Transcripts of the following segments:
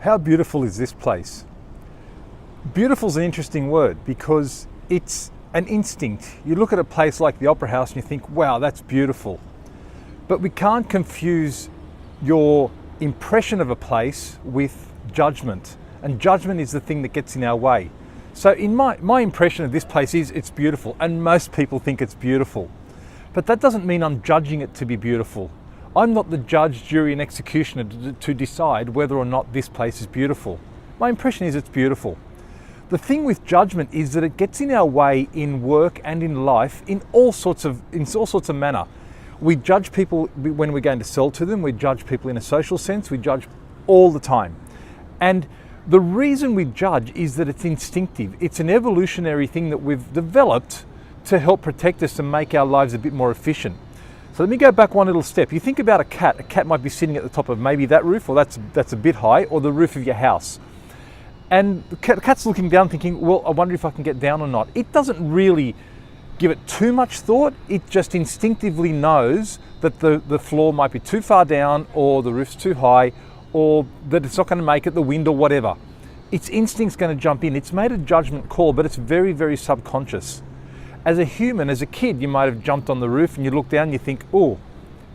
How beautiful is this place? Beautiful is an interesting word because it's an instinct. You look at a place like the Opera House and you think, wow, that's beautiful. But we can't confuse your impression of a place with judgment. And judgment is the thing that gets in our way. So in my impression of this place is it's beautiful, and most people think it's beautiful. But that doesn't mean I'm judging it to be beautiful. I'm not the judge, jury and executioner to decide whether or not this place is beautiful. My impression is it's beautiful. The thing with judgment is that it gets in our way in work and in life in all sorts of manner. We judge people when we're going to sell to them. We judge people in a social sense. We judge all the time. And the reason we judge is that it's instinctive. It's an evolutionary thing that we've developed to help protect us and make our lives a bit more efficient. So let me go back one little step. You think about a cat. A cat might be sitting at the top of maybe that roof, or that's a bit high, or the roof of your house. And the cat's looking down thinking, well, I wonder if I can get down or not. It doesn't really give it too much thought. It just instinctively knows that the floor might be too far down, or the roof's too high, or that it's not going to make it, the wind or whatever. Its instinct's going to jump in. It's made a judgment call, but it's very, very subconscious. As a human, as a kid, you might have jumped on the roof and you look down and you think, oh,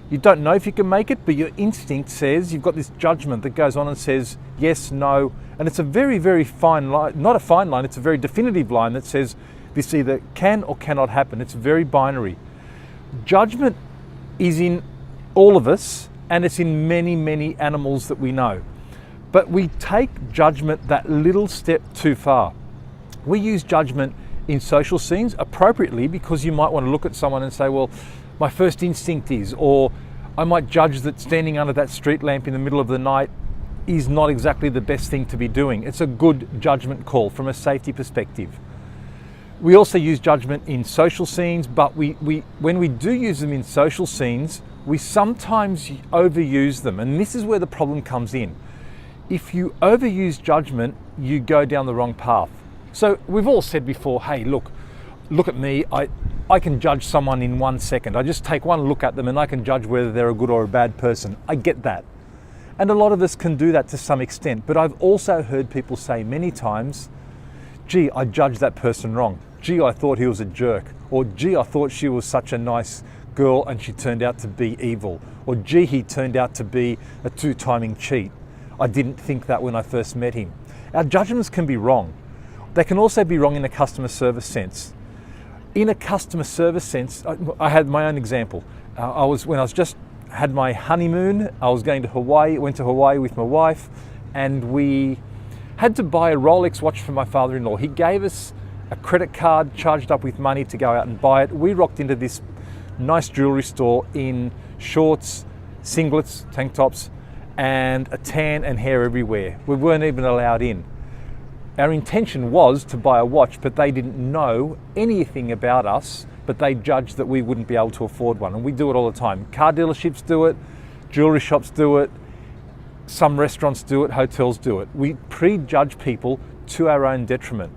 you don't know if you can make it, but your instinct says, you've got this judgment that goes on and says yes, no. And it's a very, very fine line, not a fine line, it's a very definitive line that says this either can or cannot happen. It's very binary. Judgment is in all of us, and it's in many, many animals that we know. But we take judgment that little step too far. We use judgment in social scenes appropriately, because you might want to look at someone and say, well, my first instinct is, or I might judge that standing under that street lamp in the middle of the night is not exactly the best thing to be doing. It's a good judgment call from a safety perspective. We also use judgment in social scenes, but when we do use them in social scenes, we sometimes overuse them. And this is where the problem comes in. If you overuse judgment, you go down the wrong path. So we've all said before, hey, look at me. I can judge someone in 1 second. I just take one look at them and I can judge whether they're a good or a bad person. I get that. And a lot of us can do that to some extent. But I've also heard people say many times, gee, I judged that person wrong. Gee, I thought he was a jerk. Or gee, I thought she was such a nice girl and she turned out to be evil. Or gee, he turned out to be a two-timing cheat. I didn't think that when I first met him. Our judgments can be wrong. They can also be wrong in a customer service sense. In a customer service sense, I had my own example. When I was just had my honeymoon, I was going to Hawaii, went to Hawaii with my wife, and we had to buy a Rolex watch for my father-in-law. He gave us a credit card charged up with money to go out and buy it. We rocked into this nice jewelry store in shorts, singlets, tank tops, and a tan and hair everywhere. We weren't even allowed in. Our intention was to buy a watch, but they didn't know anything about us, but they judged that we wouldn't be able to afford one. And we do it all the time. Car dealerships do it, jewelry shops do it, some restaurants do it, hotels do it. We prejudge people to our own detriment.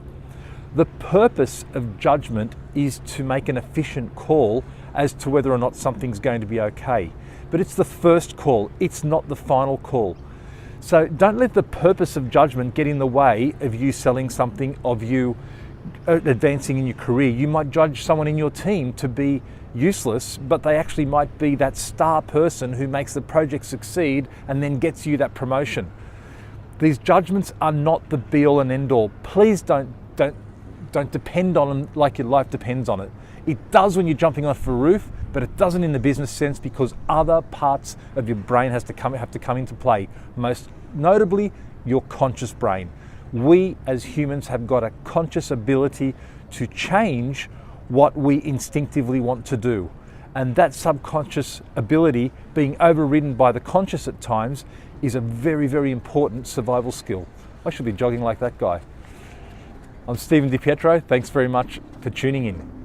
The purpose of judgment is to make an efficient call as to whether or not something's going to be okay. But it's the first call, it's not the final call. So don't let the purpose of judgment get in the way of you selling something, of you advancing in your career. You might judge someone in your team to be useless, but they actually might be that star person who makes the project succeed and then gets you that promotion. These judgments are not the be all and end all. Please don't depend on them like your life depends on it. It does when you're jumping off a roof, but it doesn't in the business sense, because other parts of your brain have to come into play. Most notably, your conscious brain. We as humans have got a conscious ability to change what we instinctively want to do. And that subconscious ability being overridden by the conscious at times is a very, very important survival skill. I should be jogging like that guy. I'm Stephen DiPietro. Thanks very much for tuning in.